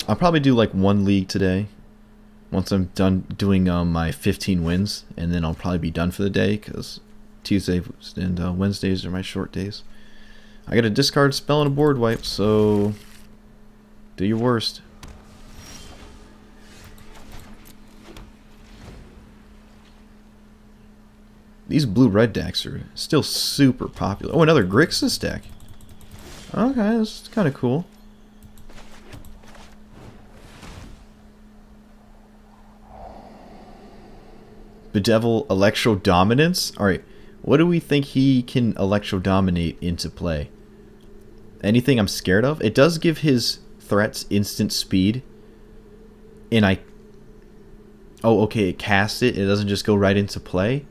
I'll probably do like one league today. Once I'm done doing my 15 wins, and then I'll probably be done for the day, because Tuesday and Wednesdays are my short days. I got a discard spell and a board wipe, so do your worst. These blue-red decks are still super popular. Oh, another Grixis deck. Okay, that's kind of cool. Bedevil Electro Dominance? Alright, what do we think he can Electro Dominate into play? Anything I'm scared of? It does give his threats instant speed. And oh, okay, it casts it. It doesn't just go right into play.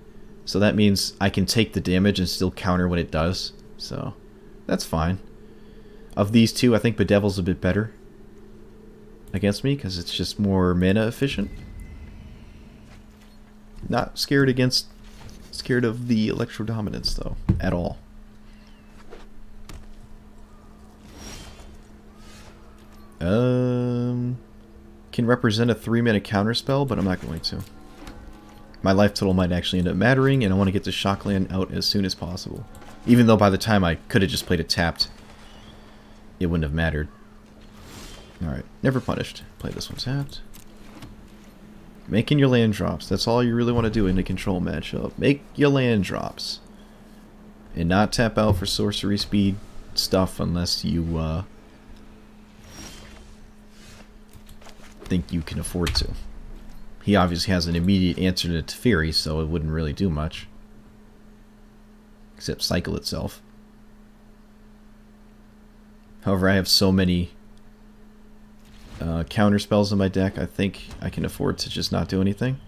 So that means I can take the damage and still counter what it does. So, that's fine. Of these two, I think Bedevil's a bit better against me, because it's just more mana efficient. Not scared of the Electro Dominance, though, at all. Can represent a 3-mana counterspell, but I'm not going to. My life total might actually end up mattering, and I want to get the Shockland out as soon as possible. Even though by the time I could have just played it tapped, it wouldn't have mattered. Alright, never punished. Play this one tapped. Making your land drops. That's all you really want to do in a control matchup. Make your land drops. And not tap out for sorcery speed stuff unless you think you can afford to. He obviously has an immediate answer to Teferi, so it wouldn't really do much. Except cycle itself. However, I have so many counter spells in my deck, I think I can afford to just not do anything.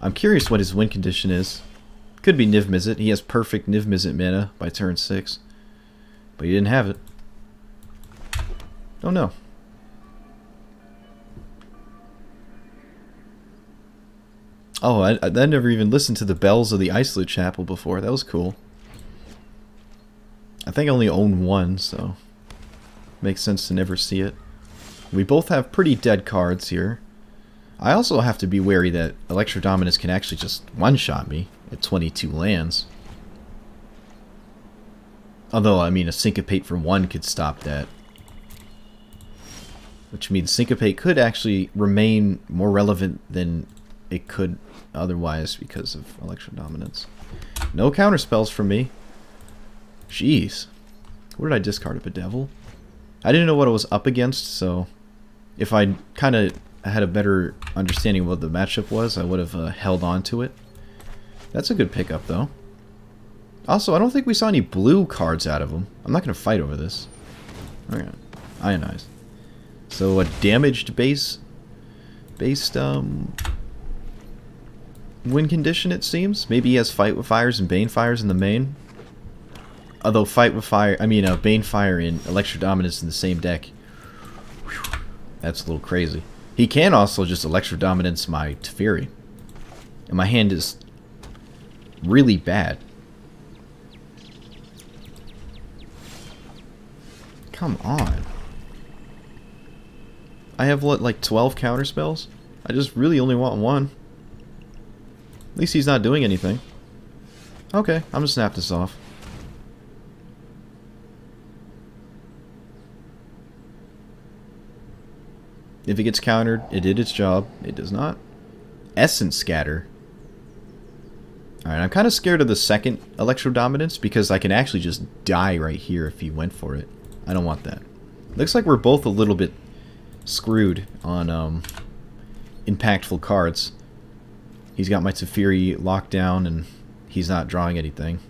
I'm curious what his win condition is. Could be Niv Mizzet. He has perfect Niv Mizzet mana by turn 6. But he didn't have it. Oh no. Oh, I never even listened to the Bells of the Isolate Chapel before. That was cool. I think I only own one, so makes sense to never see it. We both have pretty dead cards here. I also have to be wary that Electro Dominance can actually just one-shot me at 22 lands. Although, I mean, a Syncopate for 1 could stop that. Which means Syncopate could actually remain more relevant than it could otherwise because of Electro Dominance. No counterspells from me. Jeez. What did I discard? A Bedevil? I didn't know what I was up against, so if I kind of had a better understanding of what the matchup was, I would have held on to it. That's a good pickup, though. Also, I don't think we saw any blue cards out of him. I'm not going to fight over this. Okay. Ionize. So a damaged based win condition, it seems. Maybe he has Fight with Fires and Bane Fires in the main. Although Fight with Fire, Bane Fire and Electro Dominance in the same deck. Whew, that's a little crazy. He can also just Electro Dominance my Teferi. And my hand is really bad. Come on. I have, what, like 12 counterspells? I just really only want one. At least he's not doing anything. Okay, I'm gonna snap this off. If it gets countered, it did its job. It does not. Essence Scatter. Alright, I'm kind of scared of the second Electro Dominance because I can actually just die right here if he went for it. I don't want that. Looks like we're both a little bit screwed on impactful cards. He's got my Teferi locked down and he's not drawing anything.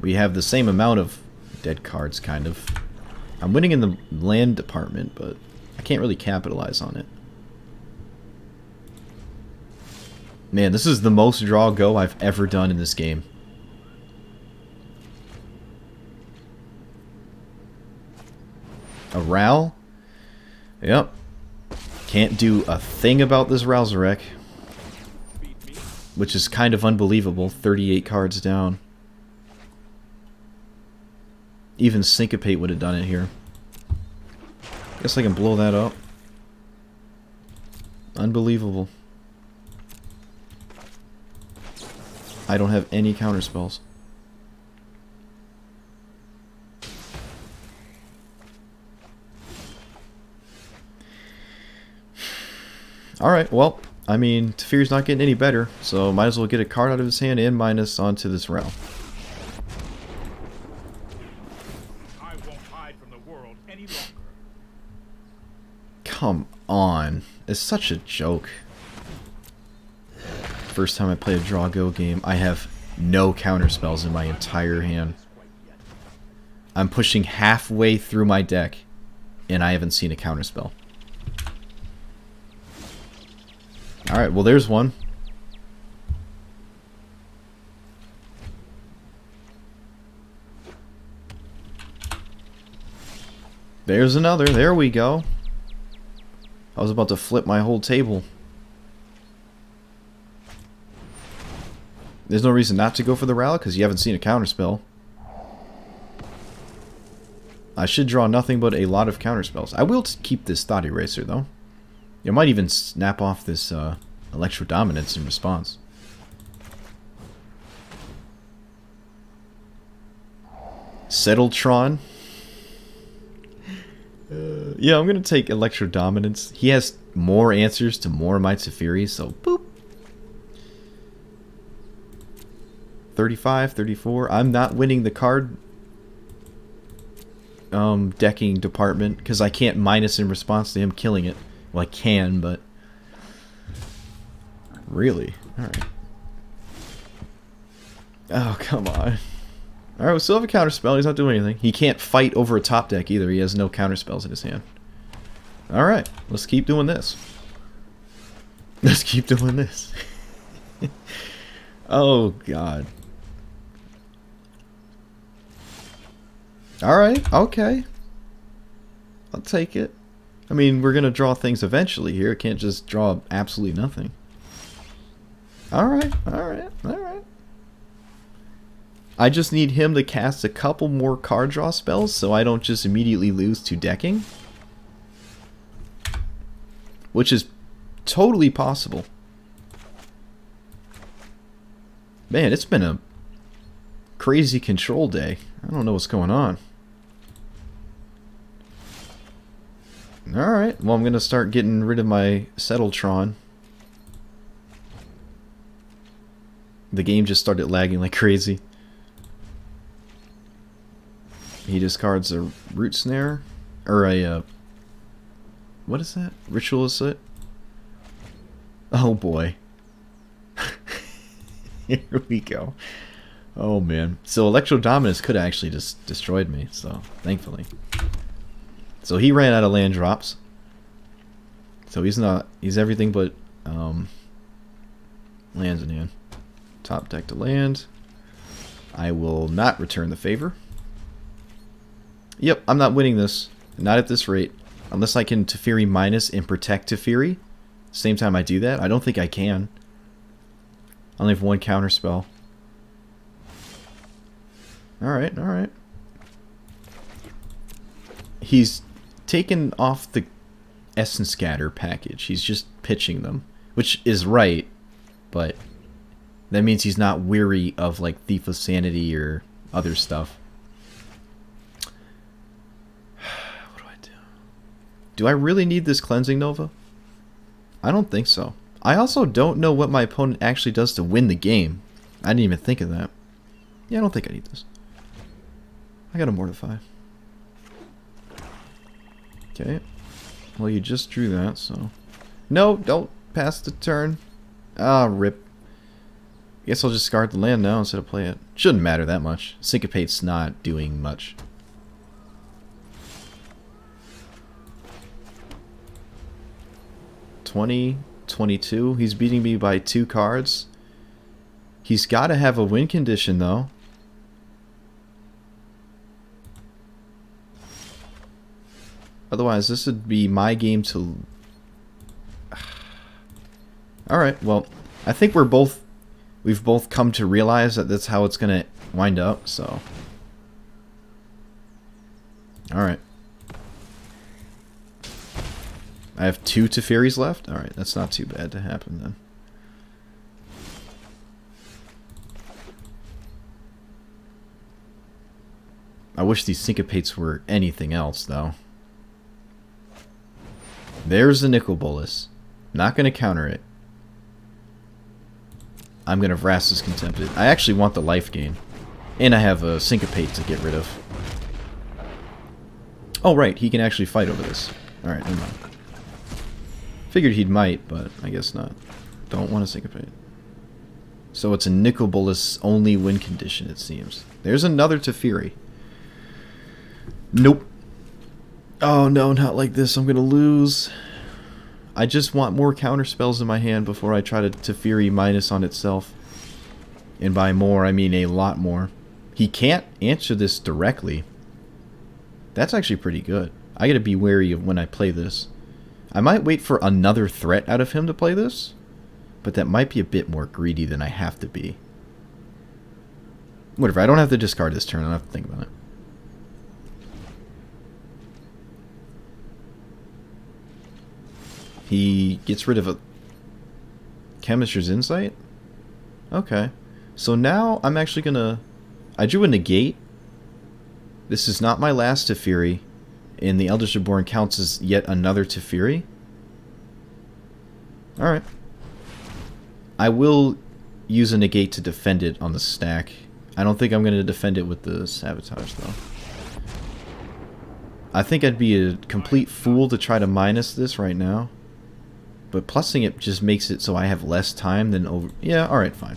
We have the same amount of dead cards, kind of. I'm winning in the land department, but I can't really capitalize on it. Man, this is the most draw go I've ever done in this game. A Ral? Yep. Can't do a thing about this Ralzarek. Which is kind of unbelievable. 38 cards down. Even Syncopate would have done it here. Guess I can blow that up. Unbelievable. I don't have any counter spells. Alright, well, I mean, Teferi's not getting any better, so might as well get a card out of his hand and minus onto this realm. I won't hide from the world any longer. Come on. It's such a joke. First time I play a draw go game, I have no counter spells in my entire hand. I'm pushing halfway through my deck, and I haven't seen a counter spell. Alright, well there's one. There's another. There we go. I was about to flip my whole table. There's no reason not to go for the Rally because you haven't seen a counterspell. I should draw nothing but a lot of counterspells. I will keep this Thought Eraser though. I might even snap off this Electro Dominance in response. Settletron. Yeah, I'm going to take Electro Dominance. He has more answers to more of my Teferi, so boop. 35, 34. I'm not winning the card decking department because I can't minus in response to him killing it. Well, I can, but... Really? Alright. Oh, come on. Alright, we still have a counterspell. He's not doing anything. He can't fight over a top deck either. He has no counterspells in his hand. Alright, let's keep doing this. Let's keep doing this. Oh, God. Alright, okay. I'll take it. I mean, we're going to draw things eventually here. Can't just draw absolutely nothing. Alright, alright, alright. I just need him to cast a couple more card draw spells so I don't just immediately lose to decking. Which is totally possible. Man, it's been a crazy control day. I don't know what's going on. Alright, well I'm going to start getting rid of my Settletron. The game just started lagging like crazy. He discards a Root Snare, or a, what is that? Ritualist? Oh boy. Here we go. Oh man. So Electro Dominus could have actually just destroyed me, so thankfully. So he ran out of land drops. So he's everything but lands in hand. Top deck to land. I will not return the favor. Yep, I'm not winning this. Not at this rate. Unless I can Teferi minus and protect Teferi. Same time I do that. I don't think I can. I only have one counter spell. Alright, alright. He's taken off the Essence Scatter package. He's just pitching them. Which is right, but that means he's not weary of like Thief of Sanity or other stuff. What do I do? Do I really need this Cleansing Nova? I don't think so. I also don't know what my opponent actually does to win the game. I didn't even think of that. Yeah, I don't think I need this. I got a Mortify. Okay. Well, you just drew that, so... No, don't pass the turn. Ah, rip. Guess I'll just discard the land now instead of play it. Shouldn't matter that much. Syncopate's not doing much. $20-22. He's beating me by 2 cards. He's got to have a win condition, though. Otherwise, this would be my game to... Alright, well, I think we've both come to realize that that's how it's going to wind up, so... Alright. I have 2 Tefiris left? Alright, that's not too bad to happen then. I wish these Syncopates were anything else, though. There's the Nicol Bolas. Not going to counter it. I'm going to Vraska's Contempted. I actually want the life gain. And I have a Syncopate to get rid of. Oh, right. He can actually fight over this. Alright, never mind. Figured he might, but I guess not. Don't want to Syncopate. So it's a Nicol Bolas only win condition, it seems. There's another Teferi. Nope. Oh no, not like this. I'm gonna lose. I just want more counter spells in my hand before I try to Teferi minus on itself. And by more, I mean a lot more. He can't answer this directly. That's actually pretty good. I gotta be wary of when I play this. I might wait for another threat out of him to play this, but that might be a bit more greedy than I have to be. Whatever, I don't have to discard this turn. I don't have to think about it. He gets rid of a Chemist's Insight? Okay. So now I'm actually gonna... I drew a negate. This is not my last Teferi. And the Eldritch Reborn counts as yet another Teferi. Alright. I will use a negate to defend it on the stack. I don't think I'm going to defend it with the Sabotage, though. I think I'd be a complete fool to try to minus this right now. But plussing it just makes it so I have less time than over... Yeah, alright, fine.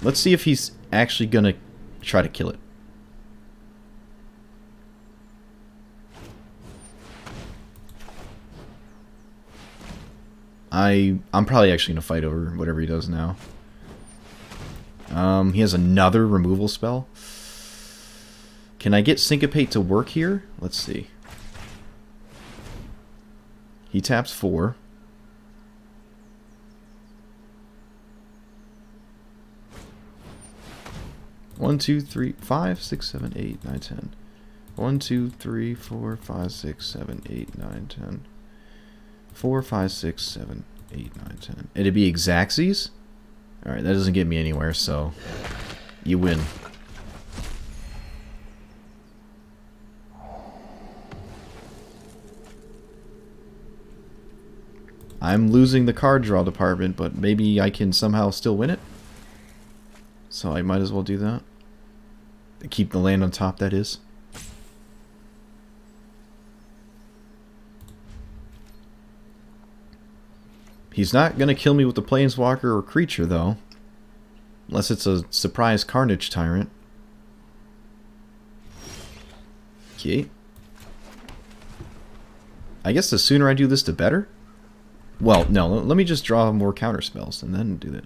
Let's see if he's actually going to try to kill it. I'm probably actually going to fight over whatever he does now. He has another removal spell. Can I get Syncopate to work here? Let's see. He taps 4. One, 2, 3, 5, 6, 7, 8, 9, 10. 1, 2, 3, 4, 5, 6, 7, 8, 9, 10. 4, 5, 6, 7, 8, 9, 10. It'd be Xaxes? Alright, that doesn't get me anywhere, so you win. I'm losing the card draw department, but maybe I can somehow still win it. So I might as well do that. Keep the land on top, that is. He's not going to kill me with the Planeswalker or creature, though. Unless it's a surprise Carnage Tyrant. Okay. I guess the sooner I do this, the better? Well, no, let me just draw more counter spells and then do that.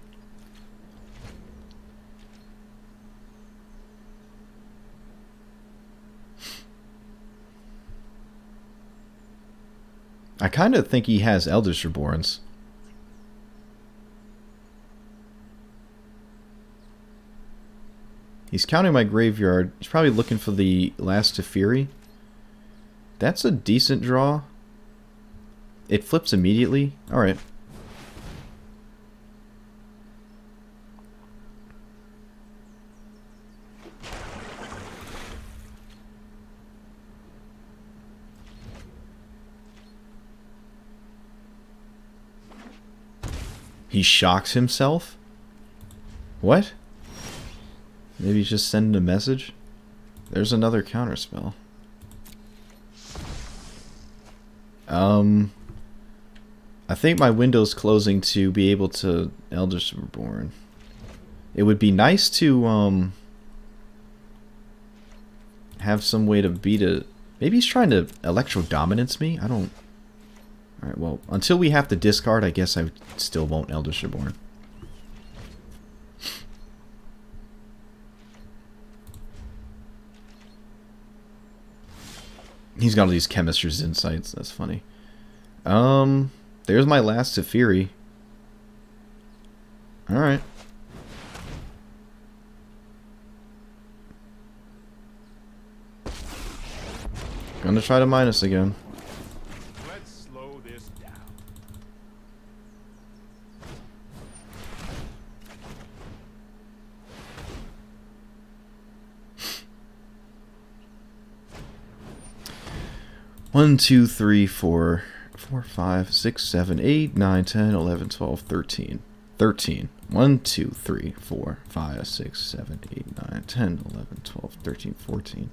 I kind of think he has Eldritch Reborns. He's counting my graveyard. He's probably looking for the last Teferi. That's a decent draw. It flips immediately. Alright. He shocks himself? What? Maybe he's just sending a message? There's another counterspell. I think my window's closing to be able to Eldritch Reborn. It would be nice to have some way to beat it. Maybe he's trying to Electro Dominance me? I don't... Alright, well, until we have to discard, I guess I still won't Eldritch Reborn. He's got all these Chemist's Insights. That's funny. There's my last Teferi. Alright. Gonna try to minus again. Let's 1, 2, 3, 4, 4, 5, 6, 7, 8, 9, 10, 11, 12, 13. 13. 1, 2, 3, 4, 5, 6, 7, 8, 9, 10, 11, 12, 13, 14.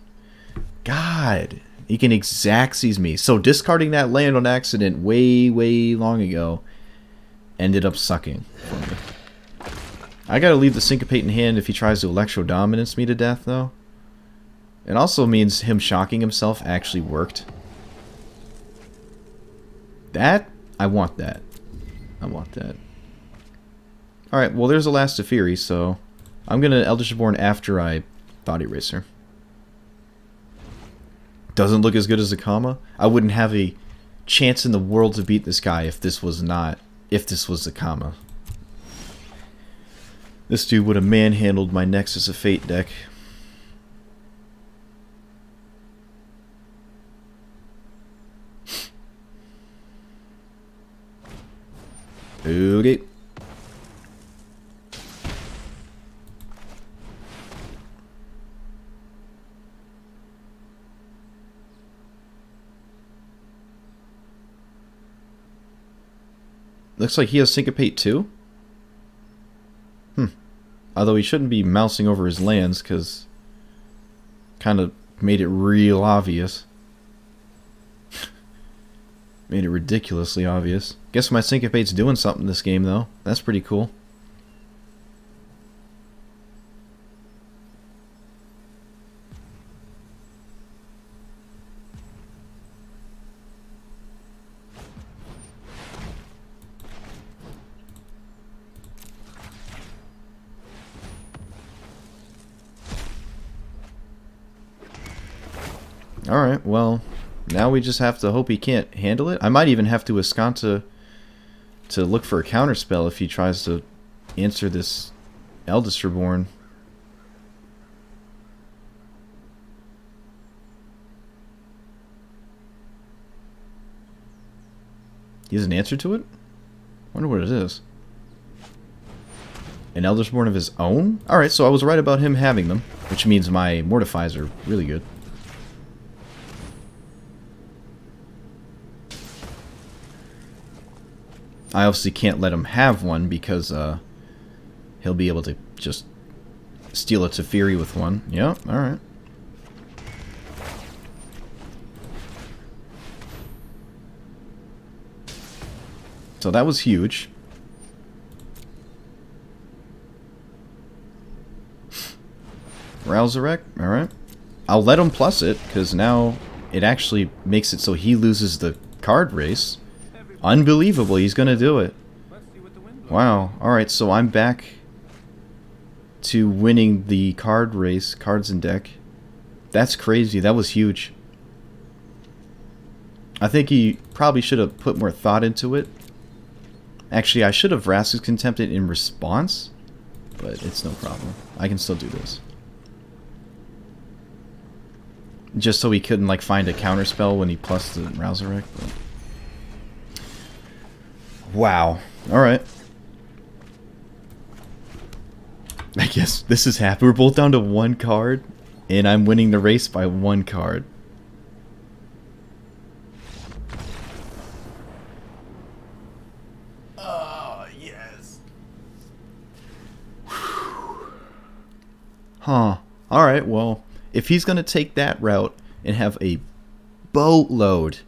God, he can Xaxes me. So discarding that land on accident way, way long ago ended up sucking for me. I gotta leave the Syncopate in hand if he tries to Electro Dominance me to death, though. It also means him shocking himself actually worked. That? I want that. I want that. Alright, well there's the last Teferi, so I'm gonna Eldritch Reborn after I Body Racer. Doesn't look as good as a Kama. I wouldn't have a chance in the world to beat this guy if this was the Kama. This dude would have manhandled my Nexus of Fate deck. Okay. Looks like he has Syncopate too? Although he shouldn't be mousing over his lands, because kind of made it real obvious. Made it ridiculously obvious. Guess my Syncopate's doing something this game, though. That's pretty cool. Alright, well, now we just have to hope he can't handle it. I might even have to Escanta to look for a counterspell if he tries to answer this Eldritch Reborn. He has an answer to it? Wonder what it is. An Eldritch Reborn of his own? Alright, so I was right about him having them, which means my Mortifies are really good. I obviously can't let him have one because he'll be able to just steal a Teferi with one. Yeah, alright. So that was huge. Ralzarek, alright. I'll let him plus it, because now it actually makes it so he loses the card race. Unbelievable, he's gonna do it. Wow, alright, so I'm back to winning the card race, cards in deck. That's crazy, that was huge. I think he probably should have put more thought into it. Actually, I should have Vraska's Contempted in response, but it's no problem. I can still do this. Just so he couldn't like find a counterspell when he plus the Ralzarek, but... Wow. Alright. I guess this is happy. We're both down to one card, and I'm winning the race by one card. Oh, yes. Huh. Alright, well, if he's going to take that route and have a boatload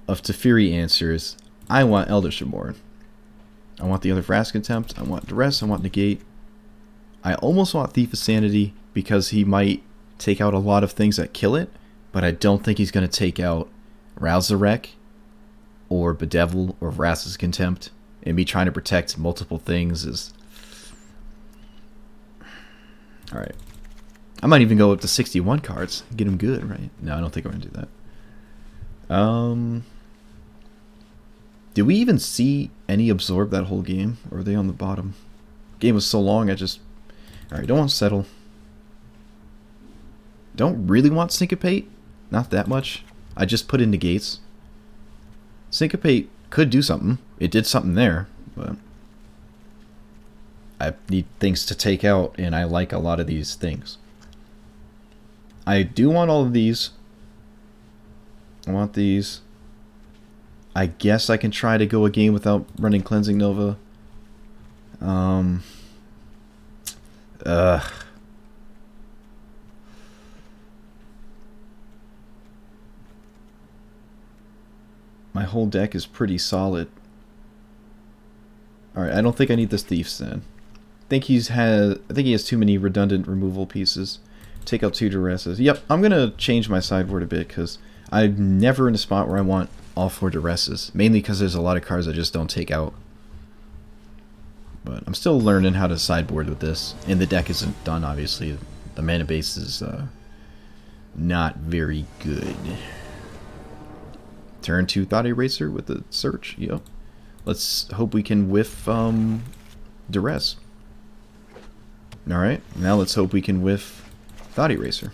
of Teferi answers, I want Eldritch Reborn. I want the other Vraska Contempt. I want Duress. I want Negate. I almost want Thief of Sanity because he might take out a lot of things that kill it, but I don't think he's going to take out Ralzarek or Bedevil or Vraska's Contempt, and me trying to protect multiple things is... Alright. I might even go up to 61 cards. Get him good, right? No, I don't think I'm going to do that. Did we even see any absorb that whole game? Or are they on the bottom? Game was so long, I just... Alright, don't want to settle. Don't really want Syncopate. Not that much. I just put in Negates. Syncopate could do something. It did something there, but... I need things to take out, and I like a lot of these things. I do want all of these. I want these. I guess I can try to go a game without running Cleansing Nova. Ugh. My whole deck is pretty solid. Alright, I don't think I need this Thieves then. I think he has too many redundant removal pieces. Take out 2 Duresses. Yep, I'm gonna change my sideboard a bit because I'm never in a spot where I want all 4 Duresses. Mainly because there's a lot of cards I just don't take out. But I'm still learning how to sideboard with this. And the deck isn't done, obviously. The mana base is not very good. Turn 2 Thought Eraser with the search. Yep. Let's hope we can whiff Duress. Alright, now let's hope we can whiff Thought Eraser.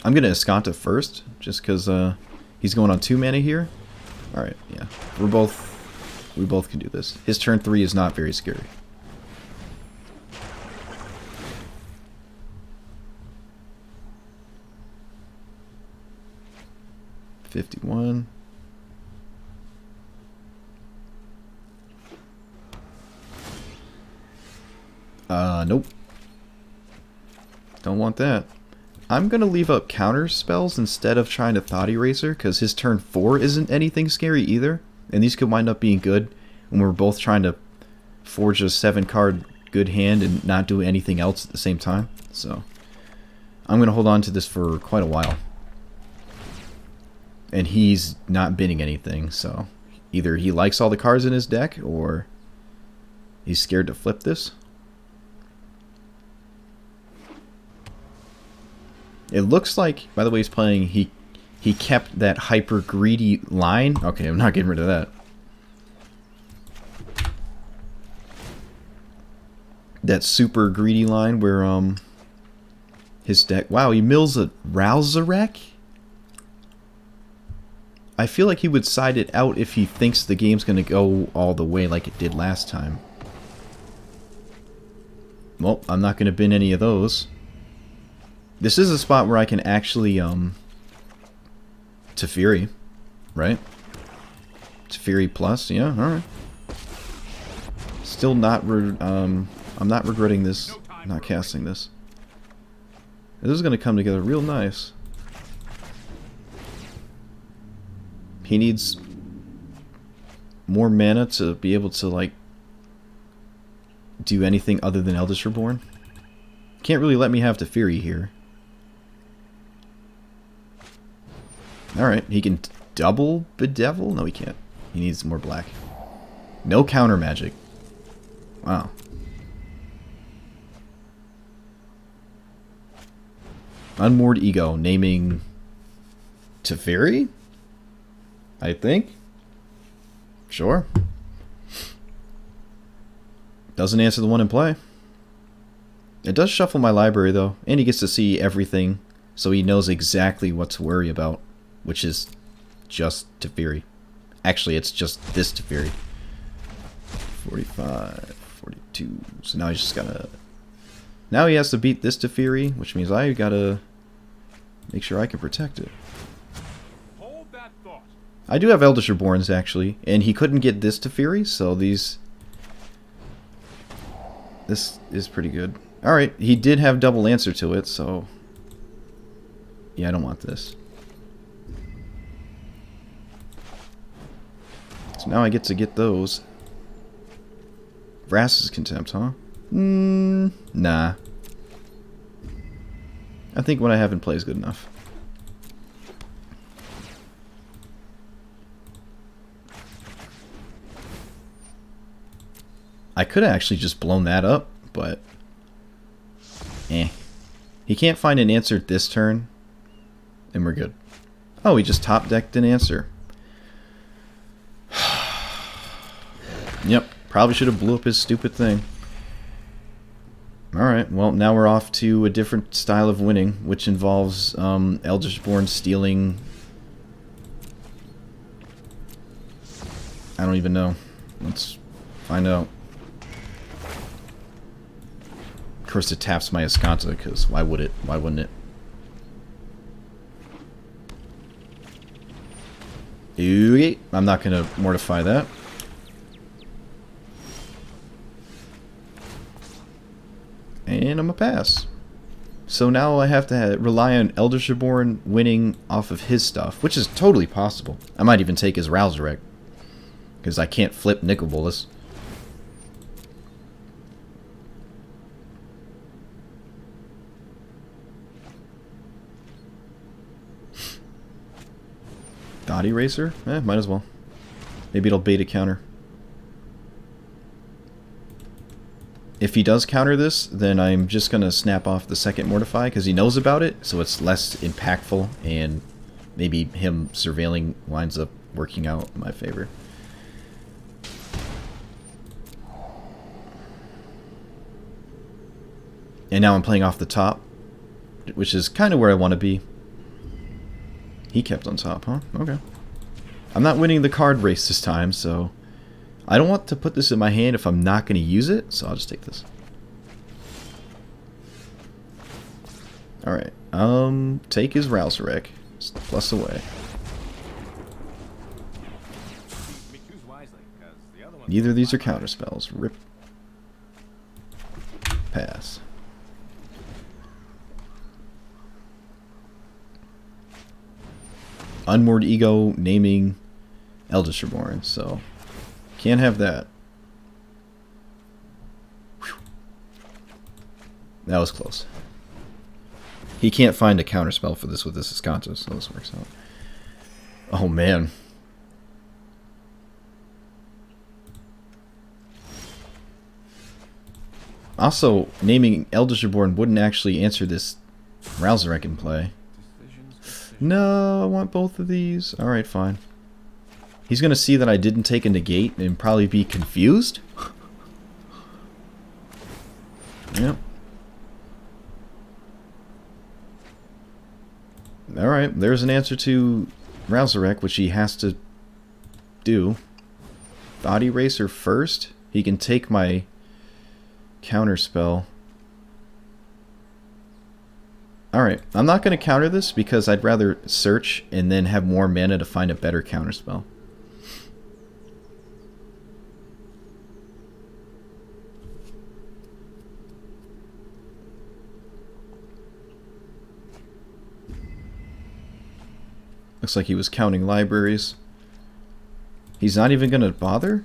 I'm going to Escanta first, just because he's going on 2 mana here. Alright, yeah. We both can do this. His turn 3 is not very scary. $51. Nope. Don't want that. I'm gonna leave up counter spells instead of trying to Thought Eraser, because his turn 4 isn't anything scary either. And these could wind up being good when we're both trying to forge a 7-card good hand and not do anything else at the same time. So, I'm gonna hold on to this for quite a while. And he's not binning anything, so either he likes all the cards in his deck, or he's scared to flip this. It looks like, by the way he's playing, he kept that hyper greedy line. Okay, I'm not getting rid of that. That super greedy line where his deck. Wow, he mills a Ralzarek? I feel like he would side it out if he thinks the game's gonna go all the way like it did last time. Well, I'm not gonna bin any of those. This is a spot where I can actually Teferi, right? Teferi plus, yeah, alright. Still not I'm not regretting this, not casting this. This is gonna come together real nice. He needs more mana to be able to, like, do anything other than Eldritch Reborn. Can't really let me have Teferi here. Alright, he can double Bedevil? No, he can't. He needs more black. No counter magic. Wow. Unmoored Ego, naming Teferi? I think. Sure. Doesn't answer the one in play. It does shuffle my library, though, and he gets to see everything, so he knows exactly what to worry about, which is just Teferi. Actually, it's just this Teferi. 45, 42. So now he's just gotta... Now he has to beat this Teferi, which means I gotta make sure I can protect it. Hold that thought. I do have Eldritch Reborns, actually, and he couldn't get this Teferi, so these... This is pretty good. Alright, he did have double answer to it, so... Yeah, I don't want this. So now I get to get those. Vrass's Contempt, huh? Nah. I think what I have in play is good enough. I could have actually just blown that up, but... Eh. He can't find an answer this turn, and we're good. Oh, he just top-decked an answer. Yep, probably should have blew up his stupid thing. Alright, well, now we're off to a different style of winning, which involves Eldritch Born stealing... I don't even know. Let's find out. Of course it taps my Escanta, because why would it? Why wouldn't it? Okay, I'm not going to mortify that. And I'm a pass. So now I have to rely on Eldershaborn winning off of his stuff, which is totally possible. I might even take his Ralzarek, because I can't flip Nicol Bolas. Dot Eraser? Might as well. Maybe it'll bait a counter. If he does counter this, then I'm just going to snap off the second Mortify, because he knows about it, so it's less impactful, and maybe him surveilling winds up working out in my favor. And now I'm playing off the top, which is kind of where I want to be. He kept on top, huh? Okay. I'm not winning the card race this time, so I don't want to put this in my hand if I'm not going to use it, so I'll just take this. Alright, take his Ralzarek. Plus away. Neither of these are counter spells. Rip. Pass. Unmoored Ego naming Eldershaborn, so can't have that. Whew. That was close. He can't find a counterspell for this with this Escanto, so this works out. Oh man. Also, naming Eldershaborn wouldn't actually answer this Ralzarek in play. No, I want both of these. Alright, fine. He's going to see that I didn't take a negate and probably be confused. Yep. Alright, there's an answer to Ralzarek, which he has to do. Thought Eraser first. He can take my counter spell. Alright, I'm not going to counter this because I'd rather search and then have more mana to find a better counter spell. Looks like he was counting libraries. He's not even going to bother?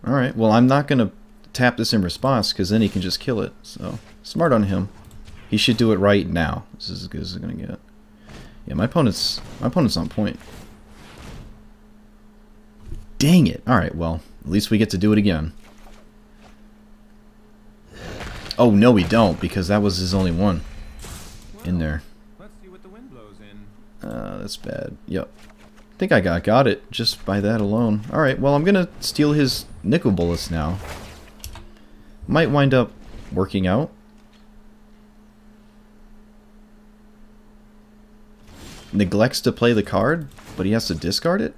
Alright, well I'm not going to tap this in response because then he can just kill it. So, smart on him. He should do it right now. This is as good as it's going to get. Yeah, my opponent's on point. Dang it. Alright, well, at least we get to do it again. Oh, no we don't, because that was his only one in there. Let's see what the wind blows in. That's bad. Yep. I think I got it just by that alone. Alright, well, I'm going to steal his Nicol Bolas now. Might wind up working out. Neglects to play the card, but he has to discard it?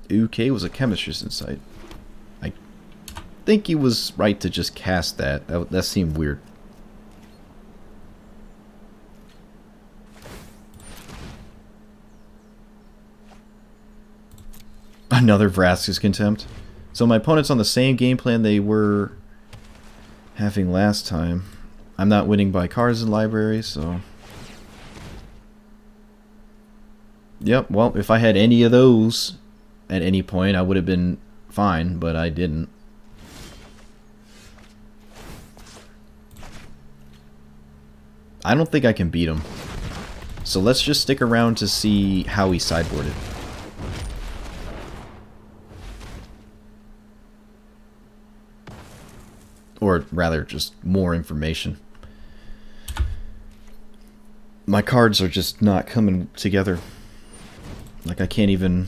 UK was a Chemistress Insight. I think he was right to just cast that. That seemed weird. Another Vraska's Contempt. So my opponent's on the same game plan they were having last time. I'm not winning by cards in library, so... Yep, well, if I had any of those at any point, I would have been fine, but I didn't. I don't think I can beat him. So let's just stick around to see how he sideboarded. Or rather, just more information. My cards are just not coming together. Like, I can't even...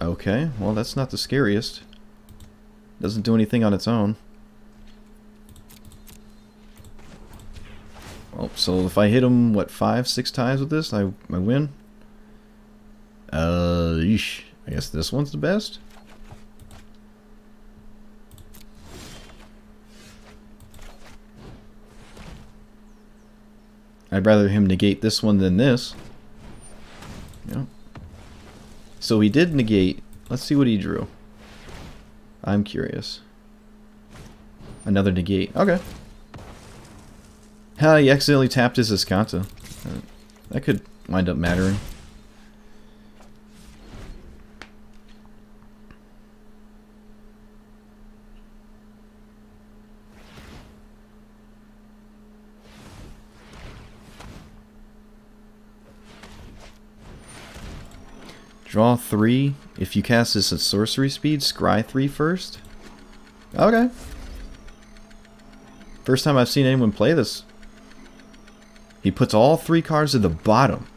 Okay, well, that's not the scariest. Doesn't do anything on its own. Well, so if I hit him, what, 5-6 times with this, I win? Yeesh. I guess this one's the best? I'd rather him negate this one than this. Yep. So he did negate. Let's see what he drew. I'm curious. Another negate. Okay. He accidentally tapped his Escanta. That could wind up mattering. Draw 3. If you cast this at sorcery speed, scry 3 first. Okay. First time I've seen anyone play this. He puts all 3 cards at the bottom.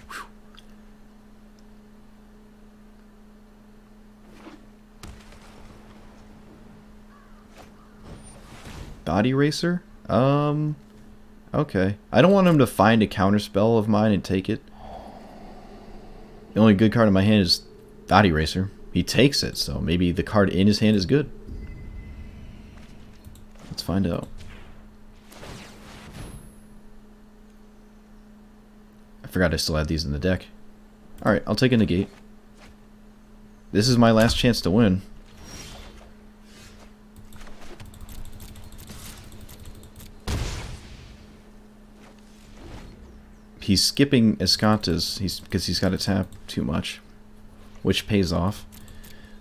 Whew. Body Racer? Okay. I don't want him to find a counterspell of mine and take it. The only good card in my hand is Body Racer. He takes it, so maybe the card in his hand is good. Let's find out. I forgot I still had these in the deck. Alright, I'll take a negate. This is my last chance to win. He's skipping Escantas because he's got to tap too much, which pays off.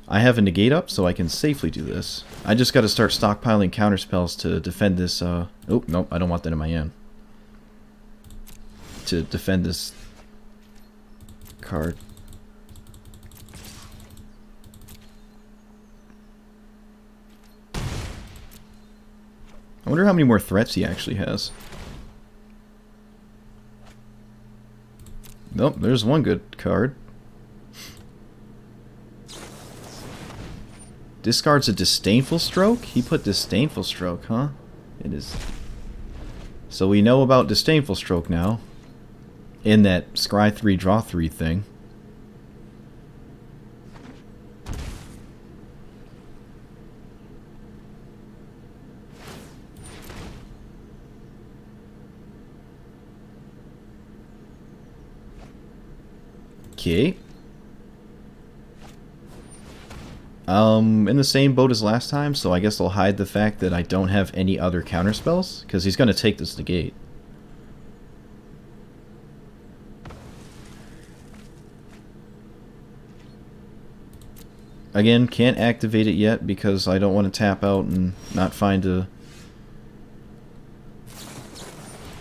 I have a negate up, so I can safely do this. I just got to start stockpiling counterspells to defend this. Oh, nope, I don't want that in my hand. To defend this card. I wonder how many more threats he actually has. Nope, there's one good card. Discards a Disdainful Stroke? He put Disdainful Stroke, huh? It is. So we know about Disdainful Stroke now. In that scry 3, draw 3 thing. Okay. In the same boat as last time, so I guess I'll hide the fact that I don't have any other counterspells, because he's going to take this negate. Again, can't activate it yet because I don't want to tap out and not find a...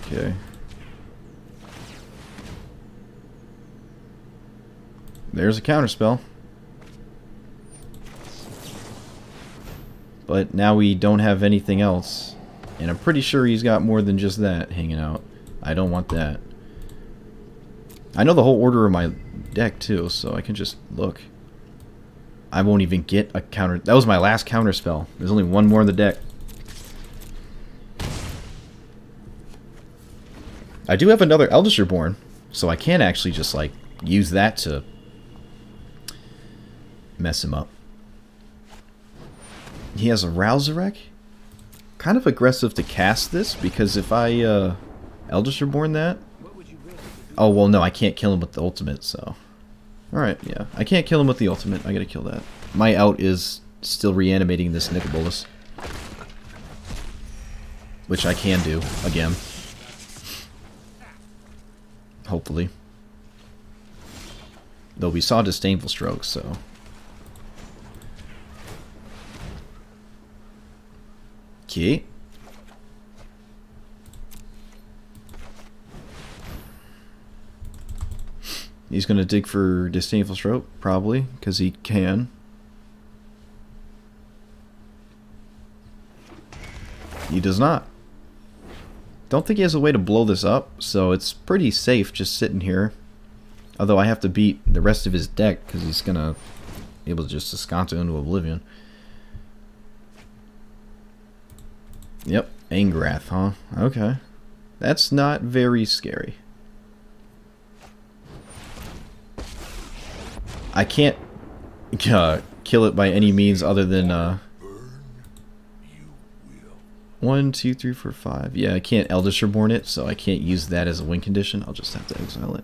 Okay. There's a counterspell. But now we don't have anything else. And I'm pretty sure he's got more than just that hanging out. I don't want that. I know the whole order of my deck too, so I can just look. I won't even get a counter. That was my last counterspell. There's only one more in the deck. I do have another Eldritch Reborn, so I can actually just like use that to mess him up. He has a Rousarek. Kind of aggressive to cast this, because if I Eldritch Reborn that... Oh, well, no, I can't kill him with the ultimate, so... Alright, yeah. I can't kill him with the ultimate. I gotta kill that. My out is still reanimating this Nicobolus. Which I can do, again. Hopefully. Though we saw Disdainful Stroke, so... Okay. He's going to dig for Disdainful Stroke, probably, because he can. He does not. Don't think he has a way to blow this up, so it's pretty safe just sitting here. Although I have to beat the rest of his deck, because he's going to be able to just Escanta into oblivion. Yep, Angrath, huh? Okay. That's not very scary. I can't kill it by any means other than 1, 2, 3, 4, 5. Yeah, I can't Eldritch Reborn it, so I can't use that as a win condition. I'll just have to exile it.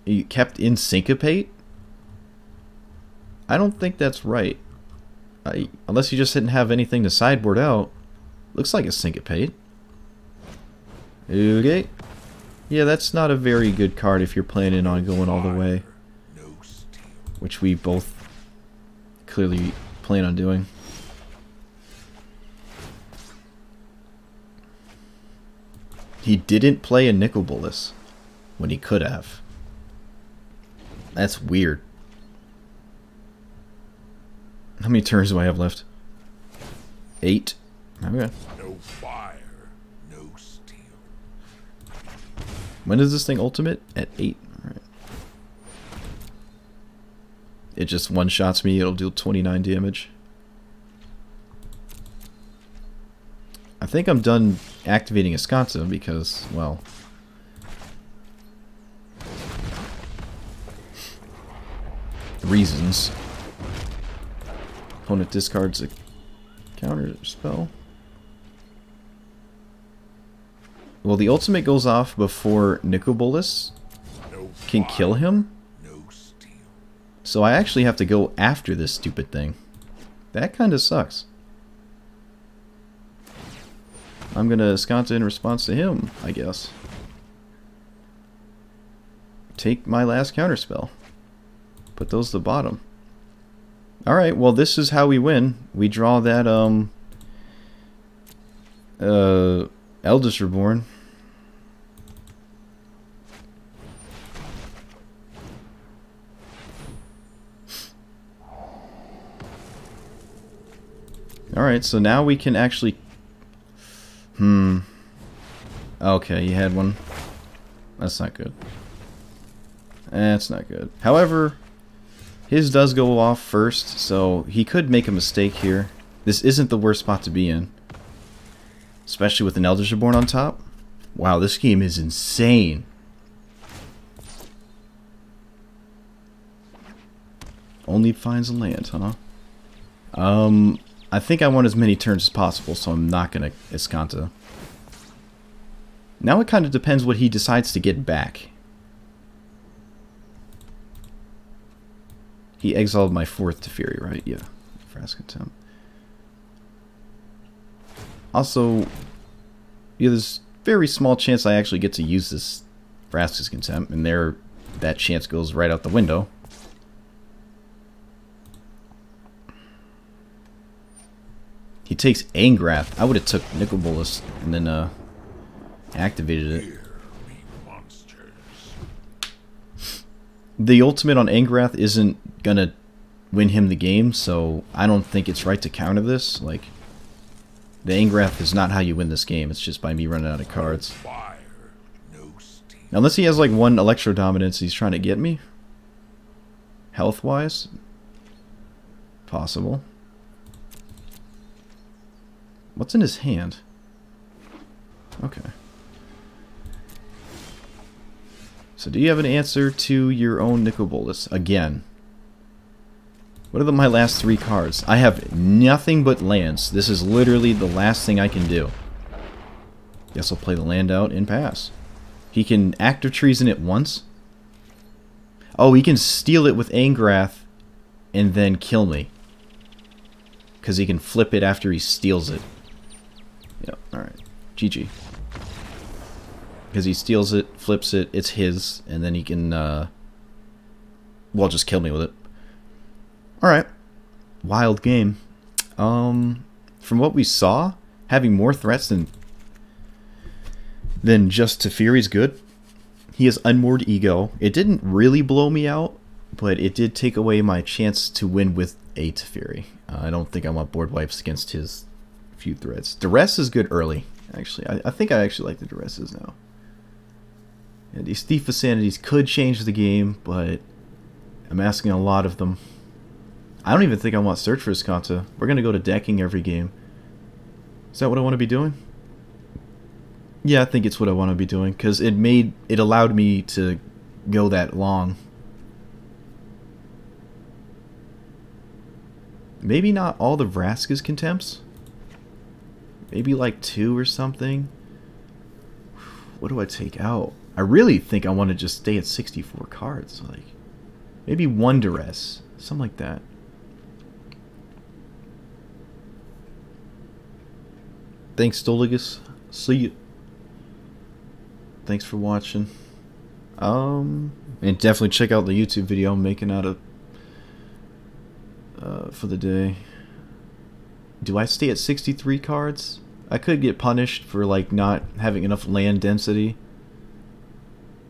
You kept in Syncopate? I don't think that's right. Unless you just didn't have anything to sideboard out. Looks like a Syncopate. Okay. Yeah, that's not a very good card if you're planning on going all the way. Which we both clearly plan on doing. He didn't play a Nicol Bolas when he could have. That's weird. How many turns do I have left? 8. Okay. No fire, no steel. When is this thing ultimate? At 8. Alright. It just one-shots me. It'll deal 29 damage. I think I'm done activating Escanto because, well... reasons. Opponent discards a counter spell. Well, the ultimate goes off before Nicol Bolas can kill him. So I actually have to go after this stupid thing. That kind of sucks. I'm going to Escanto in response to him, I guess. Take my last counterspell. Put those to the bottom. Alright, well this is how we win. We draw that, Eldritch Reborn. Alright, so now we can actually... Okay, you had one. That's not good. That's not good. However, his does go off first, so he could make a mistake here. This isn't the worst spot to be in. Especially with an Eldritch Reborn on top. Wow, this game is insane. Only finds a land, huh? I think I want as many turns as possible, so I'm not going to Escanto. Now it kind of depends what he decides to get back. He exiled my 4th Teferi, right? Yeah. Vraska's Contempt. Also, yeah, there's very small chance I actually get to use this Vraska's Contempt, and there, that chance goes right out the window. He takes Angrath. I would have took Nicol Bolas and then activated it. The ultimate on Angrath isn't gonna win him the game, so I don't think it's right to counter this. Like, the Angrath is not how you win this game. It's just by me running out of cards. Unless he has like one Electro Dominance he's trying to get me. Health-wise. Possible. What's in his hand? Okay. So do you have an answer to your own Nicol Bolas? Again. What are my last 3 cards? I have nothing but lands. This is literally the last thing I can do. Guess I'll play the land out and pass. He can Active Treason it once. Oh, he can steal it with Angrath and then kill me. Because he can flip it after he steals it. Yep, alright. GG. Because he steals it, flips it, it's his, and then he can, well, just kill me with it. Alright. Wild game. From what we saw, having more threats than just Teferi's good. He has Unmoored Ego. It didn't really blow me out, but it did take away my chance to win with a Teferi. I don't think I want board wipes against his few threats. Duress is good early, actually. I think I actually like the Duresses now. Yeah, these Thief of Sanities could change the game, but I'm asking a lot of them. I don't even think I want Search for Escanto. We're going to go to decking every game. Is that what I want to be doing? Yeah, I think it's what I want to be doing, because it allowed me to go that long. Maybe not all the Vraska's contempts. Maybe like 2 or something. What do I take out? I really think I want to just stay at 64 cards. Like, maybe 1 duress. Something like that. Thanks, Stoligus. See you. Thanks for watching. And definitely check out the YouTube video I'm making out of for the day. Do I stay at 63 cards? I could get punished for like not having enough land density.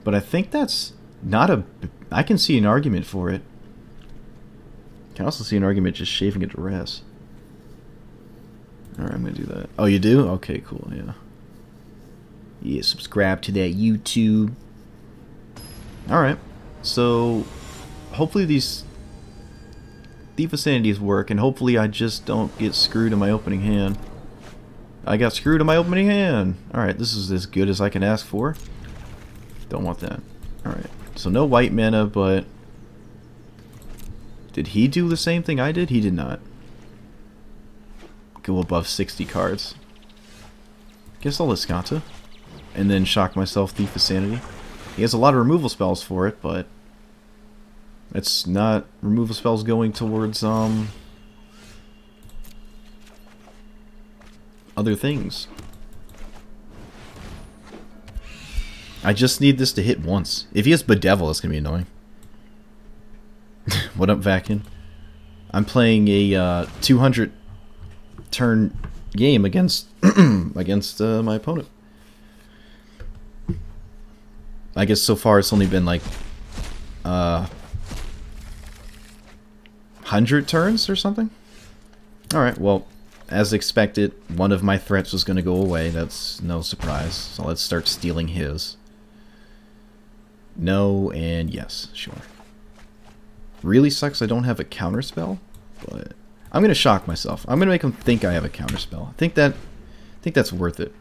But I think that's not a... I can see an argument for it. I can also see an argument just shaving a duress. Alright, I'm gonna do that. Oh, you do? Okay, cool, yeah. Yeah, subscribe to that YouTube. Alright, so hopefully these Thief of Sanities work, and hopefully I just don't get screwed in my opening hand. I got screwed in my opening hand! Alright, this is as good as I can ask for. Don't want that. Alright, so no white mana, but... Did he do the same thing I did? He did not. Go above 60 cards. Guess I'll Escanta. And then shock myself Thief of Sanity. He has a lot of removal spells for it, but... It's not removal spells going towards, other things. I just need this to hit once. If he has Bedevil, it's gonna be annoying. What up, Vakin? I'm playing a 200 turn game against against my opponent. I guess so far it's only been like 100 turns or something. Alright, well, as expected, one of my threats was going to go away. That's no surprise. So let's start stealing his. No and yes, sure. Really sucks I don't have a counterspell, but I'm going to shock myself. I'm going to make him think I have a counterspell. I think that's worth it.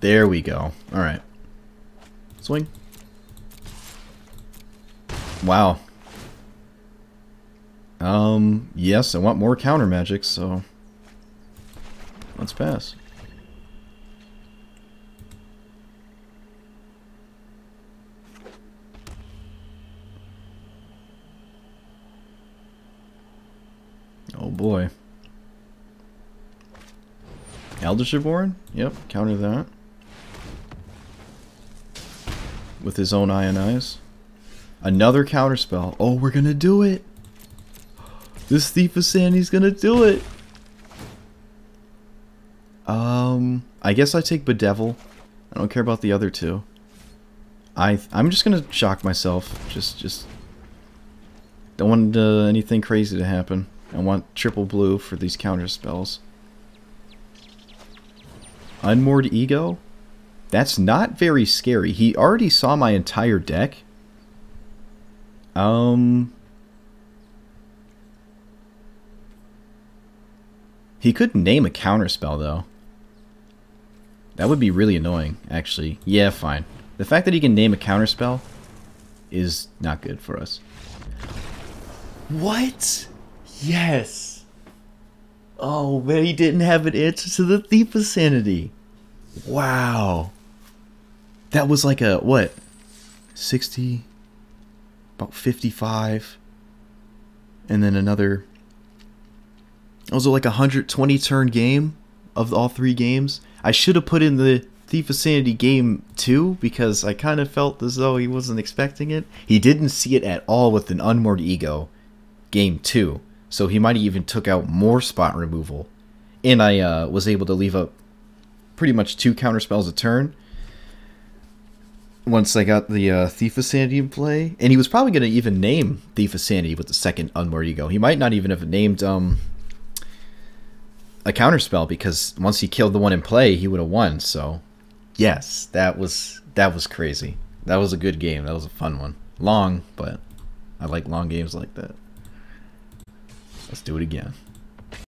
There we go. Alright. Swing. Wow. Yes, I want more counter magic, so let's pass. Oh boy. Eldritch Reborn? Yep, counter that. With his own Ionize. Another counterspell. Oh, we're gonna do it! This Thief of Sanity's gonna do it! I guess I take Bedevil. I don't care about the other two. I'm just gonna shock myself. Just don't want anything crazy to happen. I want triple blue for these counter spells. Unmoored Ego? That's not very scary. He already saw my entire deck. He could name a counterspell, though. That would be really annoying, actually. Yeah, fine. The fact that he can name a counterspell is not good for us. What? Yes! Oh, man, he didn't have an answer to the Thief of Sanity. Wow. That was like a, what? 60? About 55? And then another... It was like a 120 turn game of all 3 games. I should have put in the Thief of Sanity game 2 because I kind of felt as though he wasn't expecting it. He didn't see it at all with an Unmoored Ego game 2. So he might have even took out more spot removal. And I was able to leave up pretty much 2 counterspells a turn. Once I got the Thief of Sanity in play. And he was probably going to even name Thief of Sanity with the second Unmoored Ego. He might not even have named a counterspell because once he killed the one in play, he would have won. So, yes, that was crazy. That was a good game. That was a fun one. Long, but I like long games like that. Let's do it again.